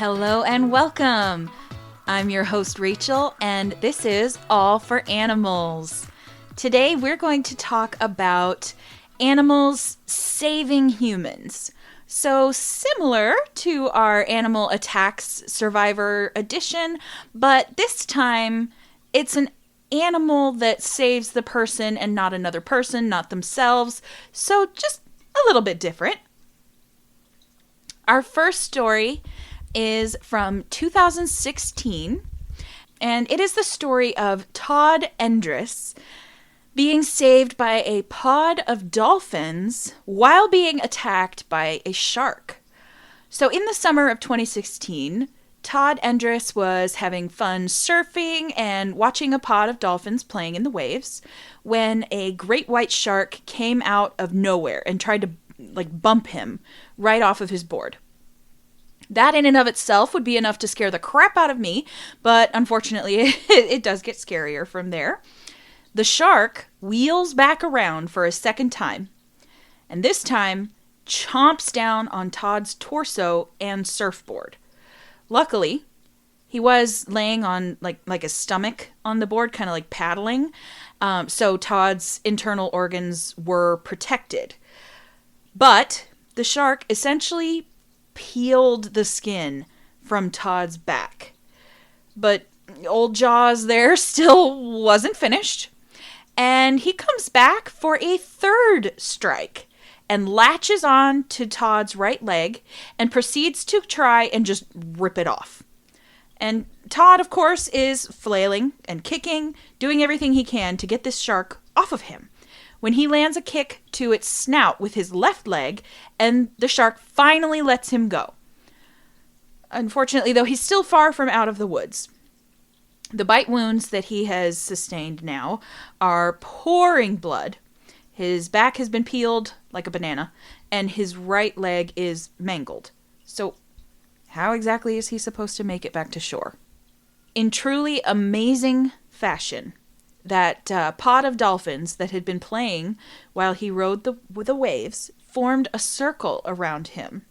Hello and welcome. I'm your host Rachel, and this is All for Animals. Today we're going to talk about animals saving humans. So similar to our Animal Attacks Survivor edition, but this time it's an animal that saves the person and not another person, not themselves. So just a little bit different. Our first story is from 2016, and it is the story of Todd Endris being saved by a pod of dolphins while being attacked by a shark. So in the summer of 2016, Todd Endris was having fun surfing and watching a pod of dolphins playing in the waves when a great white shark came out of nowhere and tried to bump him right off of his board. That in and of itself would be enough to scare the crap out of me, but unfortunately it does get scarier from there. The shark wheels back around for a second time, and this time chomps down on Todd's torso and surfboard. Luckily, he was laying on like a stomach on the board, kind of like paddling, so Todd's internal organs were protected. But the shark essentially peeled the skin from Todd's back. But old Jaws there still wasn't finished. And he comes back for a third strike and latches on to Todd's right leg and proceeds to try and just rip it off. And Todd, of course, is flailing and kicking, doing everything he can to get this shark off of him, when he lands a kick to its snout with his left leg, and the shark finally lets him go. Unfortunately, though, he's still far from out of the woods. The bite wounds that he has sustained now are pouring blood. His back has been peeled like a banana, and his right leg is mangled. So, how exactly is he supposed to make it back to shore? In truly amazing fashion, that pod of dolphins that had been playing while he rode the waves formed a circle around him.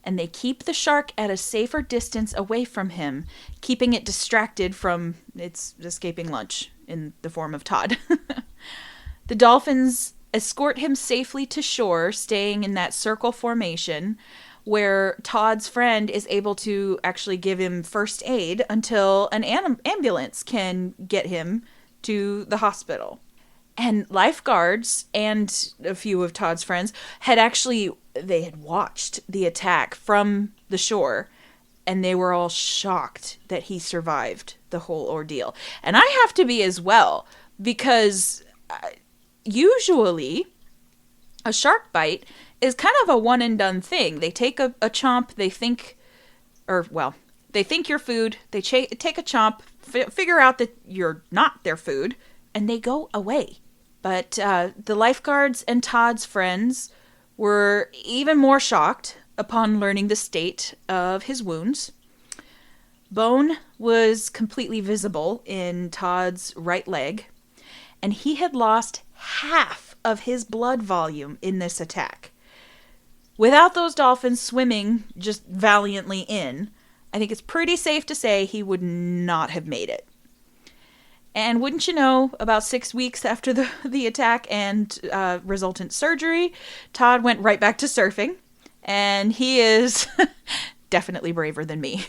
And they keep the shark at a safer distance away from him, keeping it distracted from its escaping lunch in the form of Todd. The dolphins escort him safely to shore, staying in that circle formation, where Todd's friend is able to actually give him first aid until an ambulance can get him to the hospital. And lifeguards and a few of Todd's friends had watched the attack from the shore, and they were all shocked that he survived the whole ordeal. And I have to be as well, because usually a shark bite is kind of a one and done thing. They take a chomp, they think you're food, they take a chomp, figure out that you're not their food, and they go away. But the lifeguards and Todd's friends were even more shocked upon learning the state of his wounds. Bone was completely visible in Todd's right leg, and he had lost half of his blood volume in this attack. Without those dolphins swimming just valiantly in, I think it's pretty safe to say he would not have made it. And wouldn't you know, about 6 weeks after the attack and resultant surgery, Todd went right back to surfing. And he is definitely braver than me.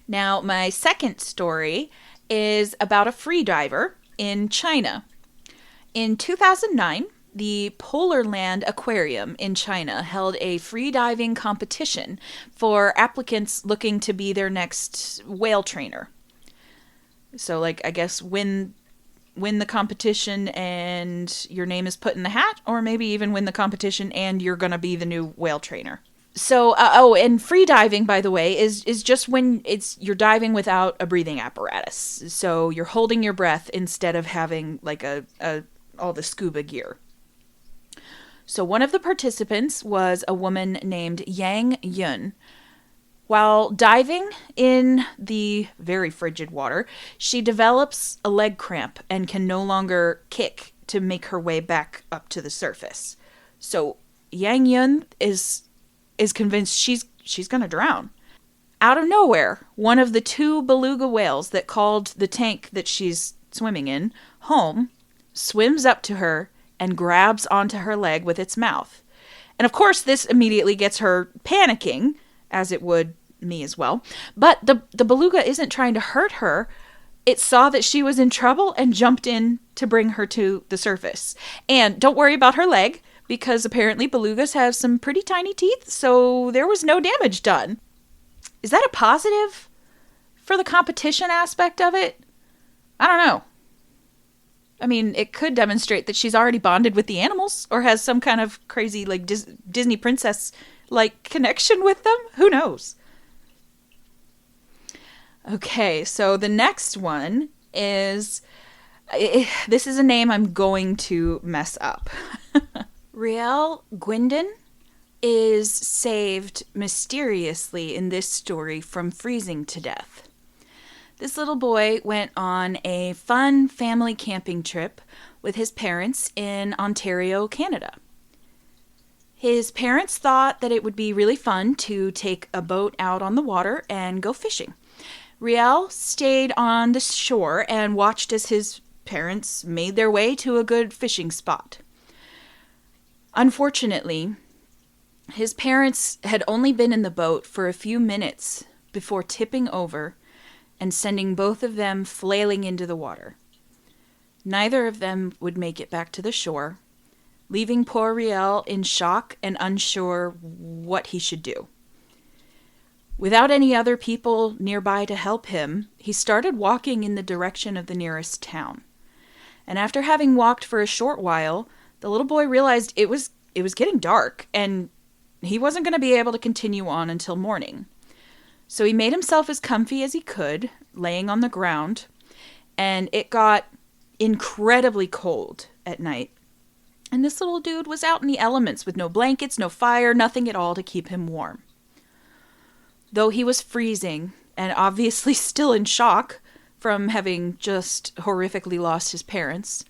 Now, my second story is about a free diver in China. In 2009, the Polar Land Aquarium in China held a free diving competition for applicants looking to be their next whale trainer. So, I guess win the competition and your name is put in the hat, or maybe even win the competition and you're going to be the new whale trainer. So, and free diving, by the way, is just when you're diving without a breathing apparatus. So you're holding your breath instead of having all the scuba gear. So one of the participants was a woman named Yang Yun. While diving in the very frigid water, she develops a leg cramp and can no longer kick to make her way back up to the surface. So Yang Yun is convinced she's going to drown. Out of nowhere, one of the two beluga whales that called the tank that she's swimming in home swims up to her and grabs onto her leg with its mouth. And of course, this immediately gets her panicking, as it would me as well. But the beluga isn't trying to hurt her. It saw that she was in trouble and jumped in to bring her to the surface. And don't worry about her leg, because apparently belugas have some pretty tiny teeth, so there was no damage done. Is that a positive for the competition aspect of it? I don't know. I mean, it could demonstrate that she's already bonded with the animals or has some kind of crazy, like, Disney princess-like connection with them. Who knows? Okay, so the next one is... this is a name I'm going to mess up. Rheal Guindon is saved mysteriously in this story from freezing to death. This little boy went on a fun family camping trip with his parents in Ontario, Canada. His parents thought that it would be really fun to take a boat out on the water and go fishing. Rheal stayed on the shore and watched as his parents made their way to a good fishing spot. Unfortunately, his parents had only been in the boat for a few minutes before tipping over and sending both of them flailing into the water. Neither of them would make it back to the shore, leaving poor Rheal in shock and unsure what he should do. Without any other people nearby to help him, he started walking in the direction of the nearest town. And after having walked for a short while, the little boy realized it was getting dark, and he wasn't going to be able to continue on until morning. So he made himself as comfy as he could, laying on the ground, and it got incredibly cold at night. And this little dude was out in the elements with no blankets, no fire, nothing at all to keep him warm. Though he was freezing, and obviously still in shock from having just horrifically lost his parents,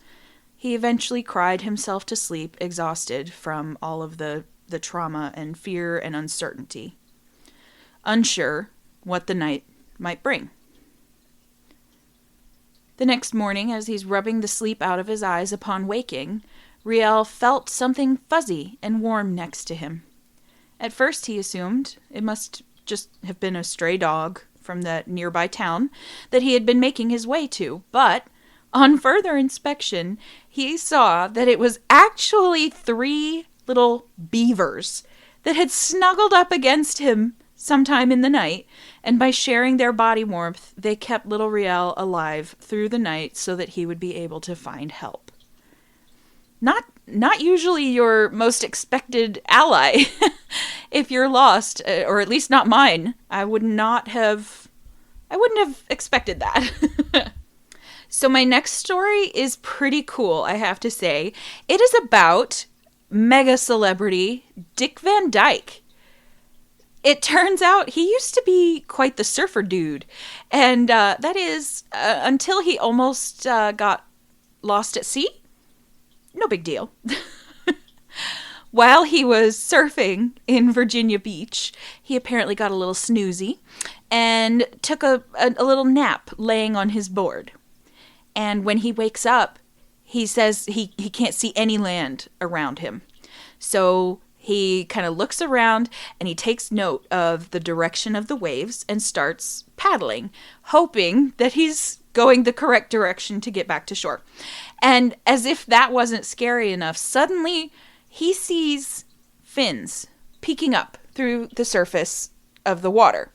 he eventually cried himself to sleep, exhausted from all of the trauma and fear and uncertainty, unsure what the night might bring. The next morning, as he's rubbing the sleep out of his eyes upon waking, Rheal felt something fuzzy and warm next to him. At first he assumed it must just have been a stray dog from that nearby town that he had been making his way to, but on further inspection, he saw that it was actually 3 little beavers that had snuggled up against him sometime in the night, and by sharing their body warmth, they kept little Rheal alive through the night so that he would be able to find help. Not usually your most expected ally if you're lost, or at least not mine. I wouldn't have expected that. So my next story is pretty cool, I have to say. It is about mega celebrity Dick Van Dyke. It turns out he used to be quite the surfer dude, and that is until he almost got lost at sea. No big deal. While he was surfing in Virginia Beach, he apparently got a little snoozy and took a little nap laying on his board. And when he wakes up, he says he can't see any land around him. So he kind of looks around and he takes note of the direction of the waves and starts paddling, hoping that he's going the correct direction to get back to shore. And as if that wasn't scary enough, suddenly he sees fins peeking up through the surface of the water.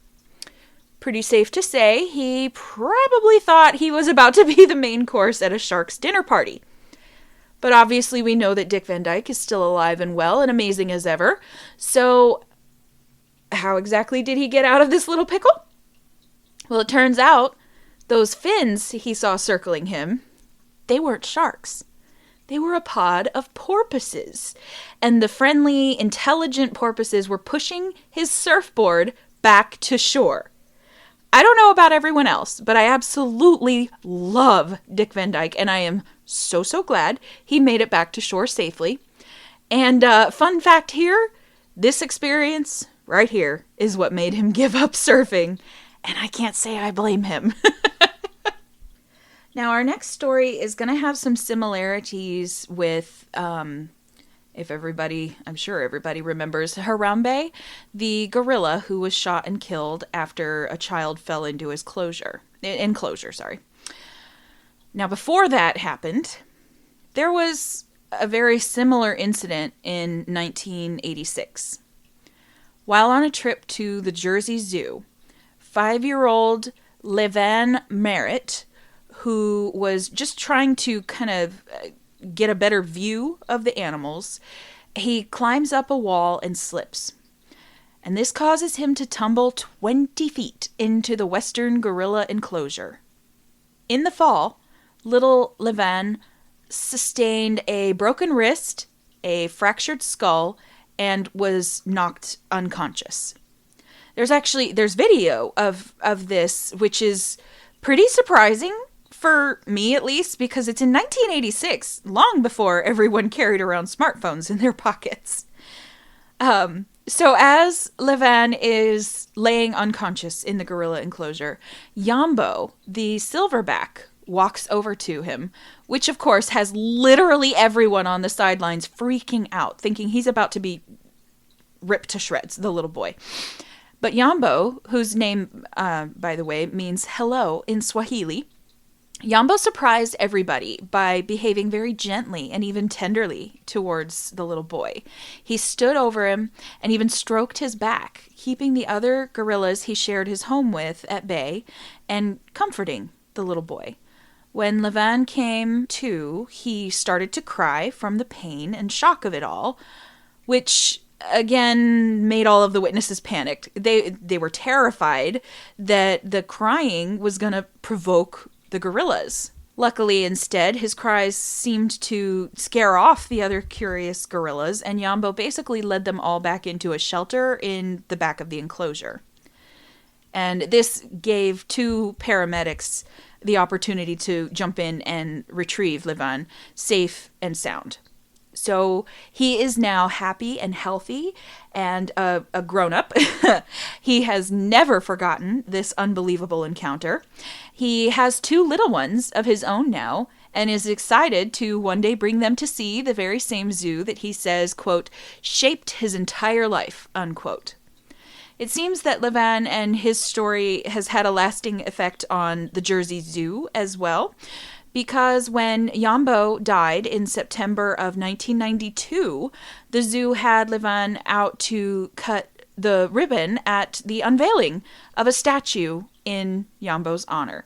Pretty safe to say, he probably thought he was about to be the main course at a shark's dinner party. But obviously we know that Dick Van Dyke is still alive and well and amazing as ever. So how exactly did he get out of this little pickle? Well, it turns out those fins he saw circling him, they weren't sharks. They were a pod of porpoises. And the friendly, intelligent porpoises were pushing his surfboard back to shore. I don't know about everyone else, but I absolutely love Dick Van Dyke, and I am so glad he made it back to shore safely. And fun fact here, this experience right here is what made him give up surfing. And I can't say I blame him. Now, our next story is going to have some similarities with, I'm sure everybody remembers Harambe, the gorilla who was shot and killed after a child fell into his enclosure. Now, before that happened, there was a very similar incident in 1986. While on a trip to the Jersey Zoo, 5-year-old Levan Merritt, who was just trying to kind of get a better view of the animals, he climbs up a wall and slips. And this causes him to tumble 20 feet into the western gorilla enclosure. In the fall, little Levan sustained a broken wrist, a fractured skull, and was knocked unconscious. There's video of this, which is pretty surprising, for me at least, because it's in 1986, long before everyone carried around smartphones in their pockets. So as Levan is laying unconscious in the gorilla enclosure, Jambo, the silverback, walks over to him, which of course has literally everyone on the sidelines freaking out, thinking he's about to be ripped to shreds, the little boy. But Jambo, whose name, by the way, means hello in Swahili, Jambo surprised everybody by behaving very gently and even tenderly towards the little boy. He stood over him and even stroked his back, keeping the other gorillas he shared his home with at bay and comforting the little boy. When Levan came to, he started to cry from the pain and shock of it all, which again made all of the witnesses panicked. They were terrified that the crying was going to provoke the gorillas. Luckily, instead, his cries seemed to scare off the other curious gorillas, and Jambo basically led them all back into a shelter in the back of the enclosure. And this gave 2 paramedics the opportunity to jump in and retrieve Levan safe and sound. So he is now happy and healthy and a grown-up. He has never forgotten this unbelievable encounter. He has 2 little ones of his own now and is excited to one day bring them to see the very same zoo that he says, quote, shaped his entire life, unquote. It seems that Levan and his story has had a lasting effect on the Jersey Zoo as well, because when Jambo died in September of 1992, the zoo had Levan out to cut the ribbon at the unveiling of a statue in Jambo's honor.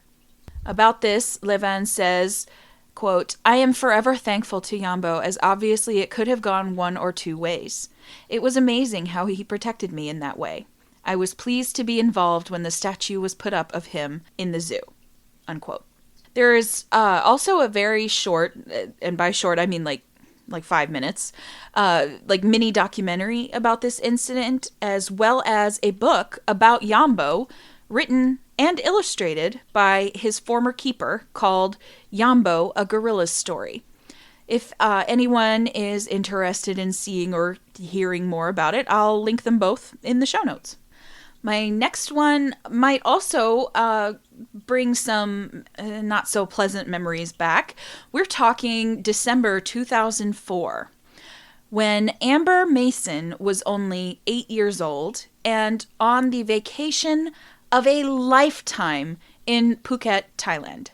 About this, Levan says, quote, I am forever thankful to Jambo, as obviously it could have gone one or 2 ways. It was amazing how he protected me in that way. I was pleased to be involved when the statue was put up of him in the zoo, unquote. There is also a very short, and by short I mean like 5 minutes, mini documentary about this incident, as well as a book about Jambo, written and illustrated by his former keeper, called Jambo, A Gorilla's Story. If anyone is interested in seeing or hearing more about it, I'll link them both in the show notes. My next one might also bring some not so pleasant memories back. We're talking December 2004, when Amber Mason was only 8 years old and on the vacation of a lifetime in Phuket, Thailand.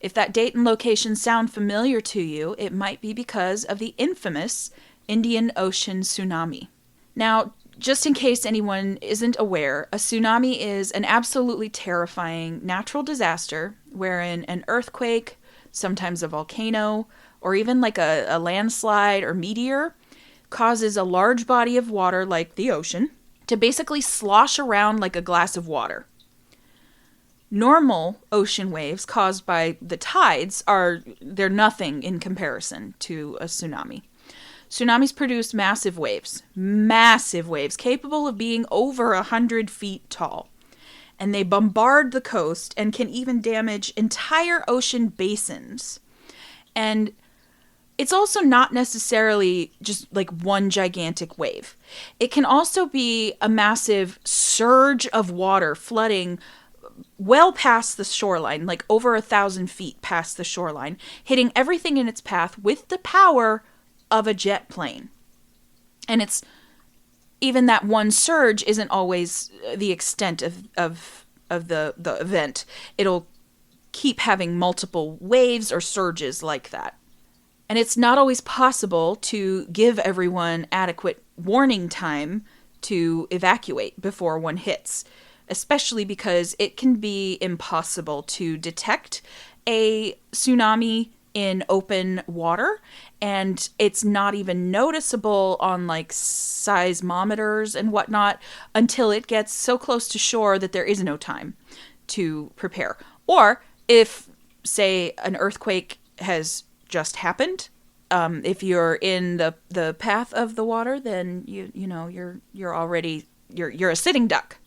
If that date and location sound familiar to you, it might be because of the infamous Indian Ocean tsunami. Now, just in case anyone isn't aware, a tsunami is an absolutely terrifying natural disaster wherein an earthquake, sometimes a volcano, or even like a landslide or meteor causes a large body of water like the ocean to basically slosh around like a glass of water. Normal ocean waves caused by the tides they're nothing in comparison to a tsunami. Tsunamis produce massive waves, capable of being over 100 feet tall. And they bombard the coast and can even damage entire ocean basins. And It's also not necessarily just like one gigantic wave. It can also be a massive surge of water flooding well past the shoreline, like over 1,000 feet past the shoreline, hitting everything in its path with the power of a jet plane. And it's even that one surge isn't always the extent of the event. It'll keep having multiple waves or surges like that. And it's not always possible to give everyone adequate warning time to evacuate before one hits, especially because it can be impossible to detect a tsunami in open water, and it's not even noticeable on like seismometers and whatnot until it gets so close to shore that there is no time to prepare. Or if, say, an earthquake has just happened, if you're in the path of the water, then you're already you're a sitting duck.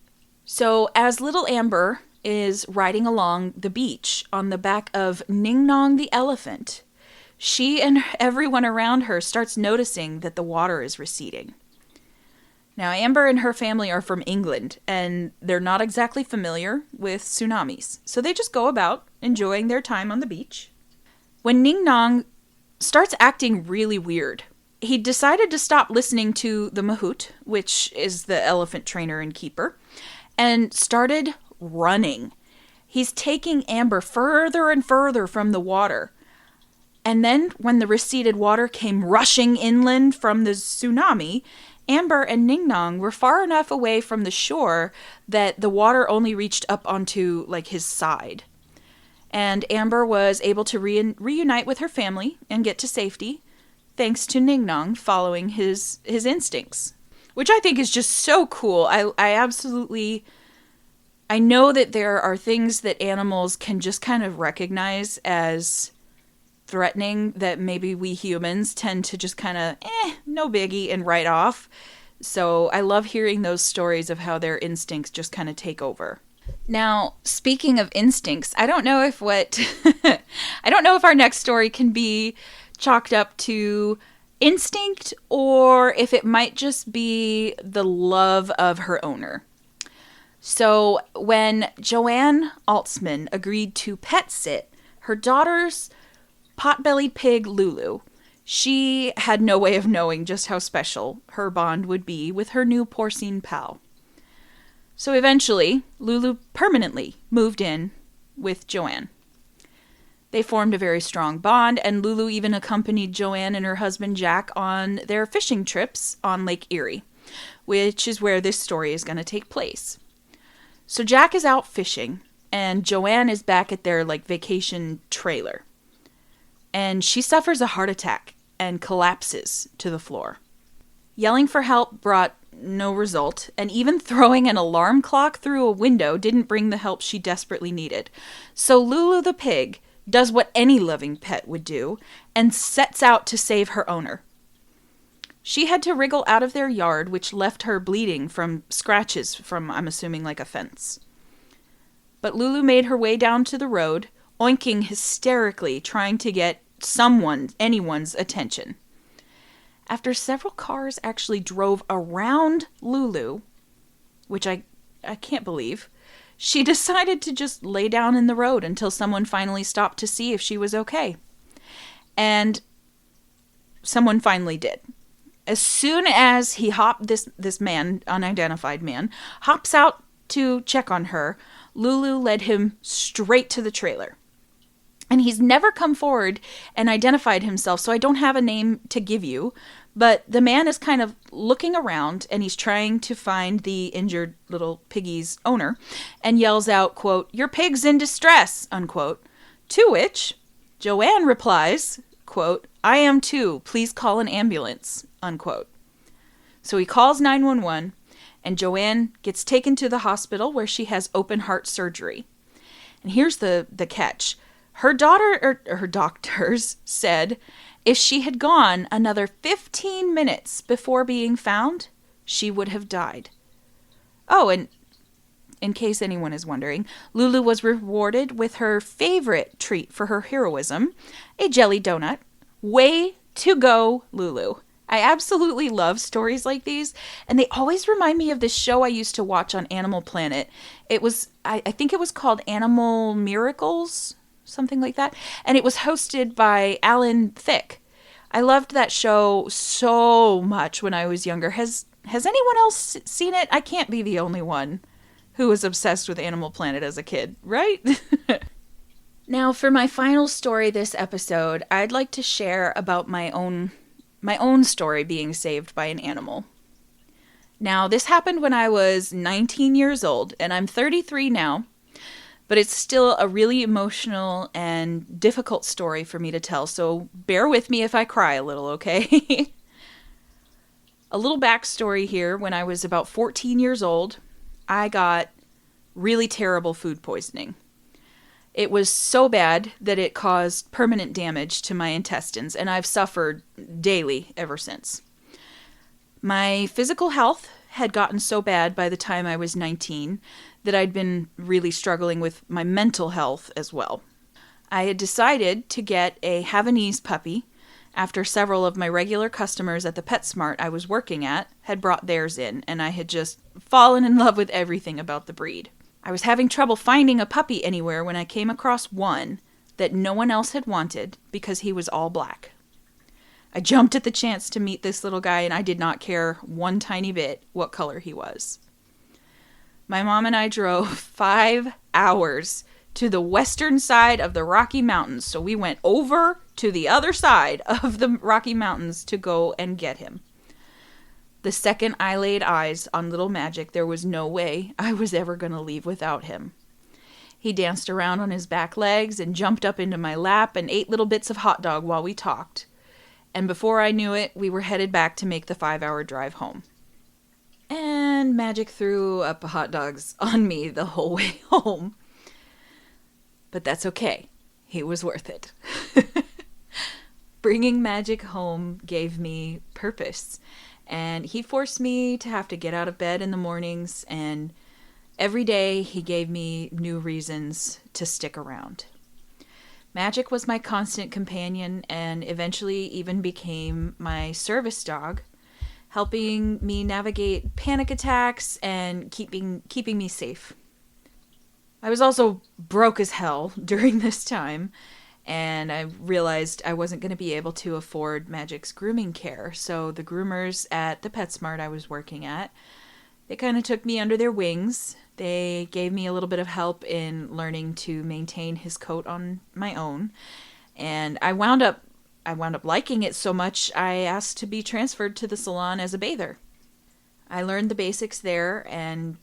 So as little Amber is riding along the beach on the back of Ning Nong the elephant, she and everyone around her starts noticing that the water is receding. Now, Amber and her family are from England, and they're not exactly familiar with tsunamis, so they just go about enjoying their time on the beach. When Ning Nong starts acting really weird, he decided to stop listening to the mahout, which is the elephant trainer and keeper, and started running. He's taking Amber further and further from the water. And then, when the receded water came rushing inland from the tsunami, Amber and Ning Nong were far enough away from the shore that the water only reached up onto, like, his side. And Amber was able to reunite with her family and get to safety, thanks to Ning Nong following his instincts. Which I think is just so cool. I know that there are things that animals can just kind of recognize as threatening that maybe we humans tend to just kind of, no biggie, and write off. So I love hearing those stories of how their instincts just kind of take over. Now, speaking of instincts, I don't know if our next story can be chalked up to instinct or if it might just be the love of her owner. So when Joanne Altsman agreed to pet sit her daughter's pot-bellied pig Lulu, she had no way of knowing just how special her bond would be with her new porcine pal. So eventually, Lulu permanently moved in with Joanne. They formed a very strong bond, and Lulu even accompanied Joanne and her husband Jack on their fishing trips on Lake Erie, which is where this story is going to take place. So Jack is out fishing, and Joanne is back at their vacation trailer. And she suffers a heart attack and collapses to the floor. Yelling for help brought no result, and even throwing an alarm clock through a window didn't bring the help she desperately needed. So Lulu the pig does what any loving pet would do and sets out to save her owner. She had to wriggle out of their yard, which left her bleeding from scratches from, I'm assuming, like a fence. But Lulu made her way down to the road, oinking hysterically, trying to get anyone's attention. After several cars actually drove around Lulu, which I can't believe, she decided to just lay down in the road until someone finally stopped to see if she was okay. And someone finally did. As soon as he hopped, this man, unidentified man, hops out to check on her, Lulu led him straight to the trailer. And he's never come forward and identified himself, so I don't have a name to give you. But the man is kind of looking around, and he's trying to find the injured little piggy's owner, and yells out, quote, "Your pig's in distress," unquote. To which Joanne replies, quote, "I am too. Please call an ambulance," unquote. So he calls 911, and Joanne gets taken to the hospital where she has open heart surgery. And here's the catch. Her doctors said if she had gone another 15 minutes before being found, she would have died. Oh, and in case anyone is wondering, Lulu was rewarded with her favorite treat for her heroism, a jelly donut, Way to go, Lulu. I absolutely love stories like these, and they always remind me of this show I used to watch on Animal Planet. I think it was called Animal Miracles, something like that, and it was hosted by Alan Thicke. I loved that show so much when I was younger. Has anyone else seen it? I can't be the only one who was obsessed with Animal Planet as a kid, right? Now, for my final story this episode, I'd like to share about my own story being saved by an animal. Now, this happened when I was 19 years old, and I'm 33 now, but it's still a really emotional and difficult story for me to tell, so bear with me if I cry a little, okay? A little backstory here. When I was about 14 years old, I got really terrible food poisoning. It was so bad that it caused permanent damage to my intestines, and I've suffered daily ever since. My physical health had gotten so bad by the time I was 19 that I'd been really struggling with my mental health as well. I had decided to get a Havanese puppy after several of my regular customers at the PetSmart I was working at had brought theirs in, and I had just fallen in love with everything about the breed. I was having trouble finding a puppy anywhere when I came across one that no one else had wanted because he was all black. I jumped at the chance to meet this little guy, and I did not care one tiny bit what color he was. My mom and I drove 5 hours to the western side of the Rocky Mountains, so we went over to the other side of the Rocky Mountains to go and get him. The second I laid eyes on little Magic, there was no way I was ever going to leave without him. He danced around on his back legs and jumped up into my lap and ate little bits of hot dog while we talked. And before I knew it, we were headed back to make the 5-hour drive home. And Magic threw up hot dogs on me the whole way home. But that's okay. He was worth it. Bringing Magic home gave me purpose. And he forced me to have to get out of bed in the mornings, and every day he gave me new reasons to stick around. Magic was my constant companion and eventually even became my service dog, helping me navigate panic attacks and keeping me safe. I was also broke as hell during this time, and I realized I wasn't going to be able to afford Magic's grooming care. So the groomers at the PetSmart I was working at, they kind of took me under their wings. They gave me a little bit of help in learning to maintain his coat on my own. And I wound up liking it so much, I asked to be transferred to the salon as a bather. I learned the basics there, and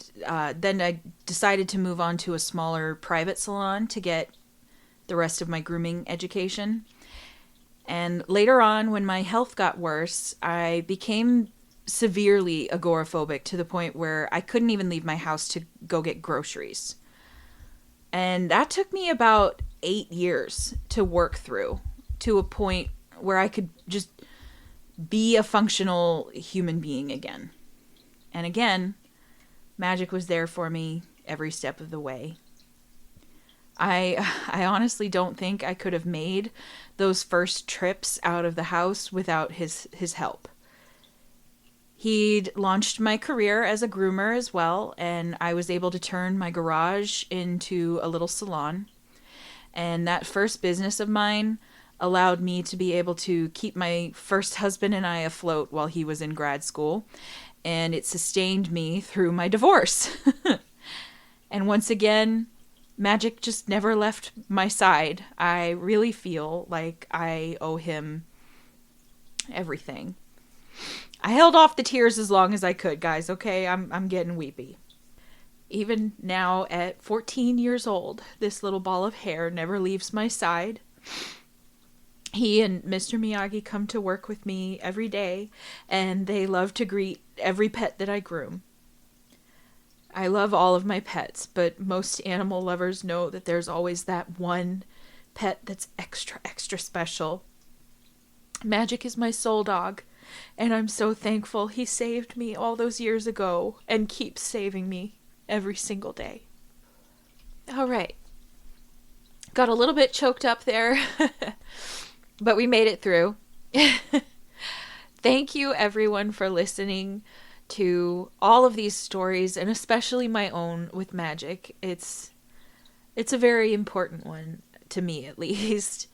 then I decided to move on to a smaller private salon to get the rest of my grooming education. And later on, when my health got worse, I became severely agoraphobic to the point where I couldn't even leave my house to go get groceries. And that took me about 8 years to work through, to a point where I could just be a functional human being again. And again, Magic was there for me every step of the way. I honestly don't think I could have made those first trips out of the house without his help. He'd launched my career as a groomer as well, and I was able to turn my garage into a little salon. And that first business of mine allowed me to be able to keep my first husband and I afloat while he was in grad school, and it sustained me through my divorce. And once again, Magic just never left my side. I really feel like I owe him everything. I held off the tears as long as I could, guys, okay? I'm getting weepy. Even now, at 14 years old, this little ball of hair never leaves my side. He and Mr. Miyagi come to work with me every day, and they love to greet every pet that I groom. I love all of my pets, but most animal lovers know that there's always that one pet that's extra, extra special. Magic is my soul dog, and I'm so thankful he saved me all those years ago and keeps saving me every single day. All right. Got a little bit choked up there. but we made it through. Thank you, everyone, for listening to all of these stories, and especially my own with magic. It's a very important one, to me at least.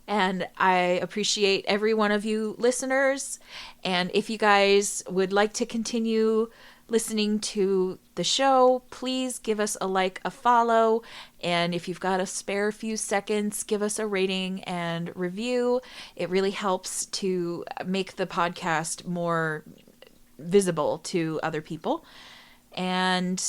And I appreciate every one of you listeners. And if you guys would like to continue listening to the show, please give us a like, a follow. And if you've got a spare few seconds, give us a rating and review. It really helps to make the podcast more visible to other people. And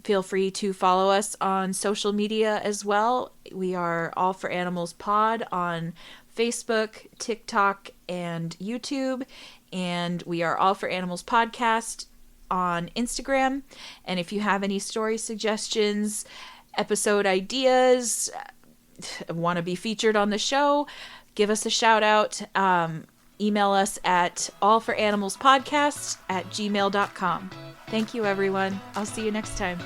feel free to follow us on social media as well. We are All for Animals Pod on Facebook, TikTok, and YouTube. And we are All for Animals Podcast on Instagram. And if you have any story suggestions, episode ideas, want to be featured on the show, give us a shout out. Email us at allforanimalspodcast@gmail.com. Thank you, everyone. I'll see you next time.